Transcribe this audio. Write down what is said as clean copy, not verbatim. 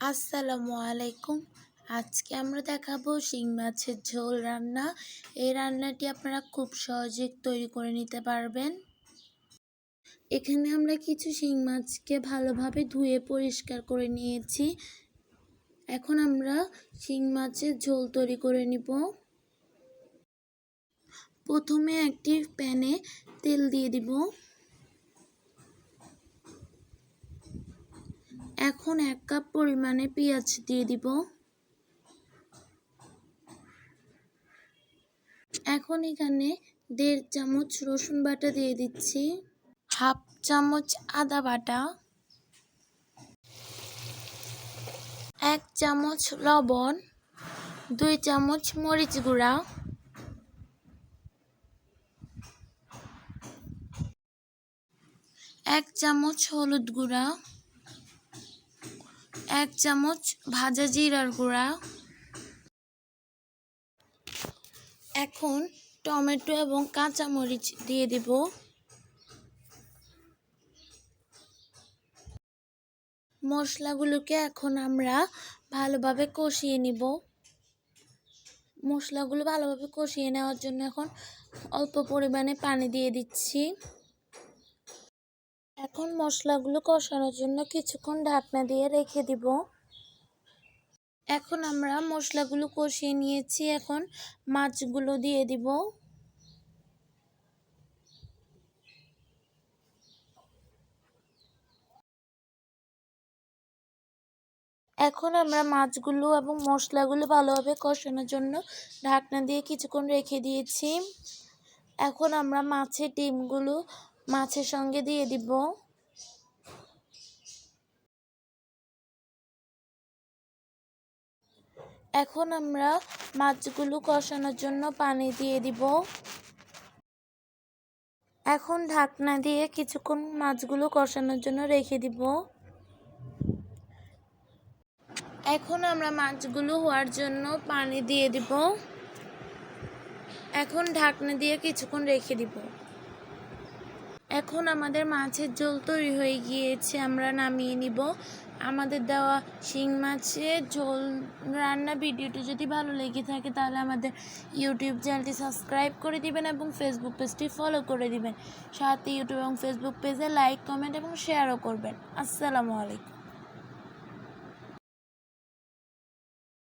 আসসালামু আলাইকুম। আজকে আমরা দেখাবো শিং মাছের ঝোল রান্না। এই রান্নাটি আপনারা খুব সহজে তৈরি করে নিতে পারবেন। এখানে আমরা কিছু শিং মাছকে ভালোভাবে ধুয়ে পরিষ্কার করে নিয়েছি। এখন আমরা শিং মাছের ঝোল তৈরি করে নিব। প্রথমে একটি প্যানে তেল দিয়ে দিব। এখন 1 কাপ পরিমাণে পেঁয়াজ দিয়ে দিব। এখন এখানে 1.5 চামচ রসুন বাটা দিয়ে দিচ্ছি, 1/2 চামচ আদা বাটা, 1 চামচ লবণ, 2 চামচ মরিচ গুঁড়া, 1 চামচ হলুদ গুঁড়া, 1 চামচ ভাজা জিরার গুঁড়া। এখন টমেটো এবং কাঁচা মরিচ দিয়ে দিব। মশলাগুলোকে এখন আমরা ভালোভাবে কষিয়ে নিব। মশলাগুলো ভালোভাবে কষিয়ে নেওয়ার জন্য এখন অল্প পরিমাণে পানি দিয়ে দিচ্ছি। এখন মশলাগুলো কষানোর জন্য কিছুক্ষণ ঢাকনা দিয়ে রেখে দিব। এখন আমরা মশলাগুলো কষিয়ে নিয়েছি, এখন মাছগুলো দিয়ে দিব। এখন আমরা মাছগুলো এবং মশলাগুলো ভালোভাবে কষানোর জন্য ঢাকনা দিয়ে কিছুক্ষণ রেখে দিয়েছি। এখন আমরা মাছের ডিমগুলো মাছের সঙ্গে দিয়ে দিব। এখন আমরা মাছগুলো কষানোর জন্য পানি দিয়ে দিব। এখন ঢাকনা দিয়ে কিছুক্ষণ মাছগুলো কষানোর জন্য রেখে দিব। এখন আমরা মাছগুলো হওয়ার জন্য পানি দিয়ে দিব। এখন ঢাকনা দিয়ে কিছুক্ষণ রেখে দিব। এখন আমাদের মাছের ঝোল তৈরি হয়ে গিয়েছে, আমরা নামিয়ে নিব। আমাদের দেওয়া শিং মাছের ঝোল রান্না ভিডিওটি যদি ভালো লেগে থাকে তাহলে আমাদের ইউটিউব চ্যানেলটি সাবস্ক্রাইব করে দিবেন এবং ফেসবুক পেজটি ফলো করে দিবেন। সাথে ইউটিউব এবং ফেসবুক পেজে লাইক, কমেন্ট এবং শেয়ারও করবেন। আসসালামু আলাইকুম।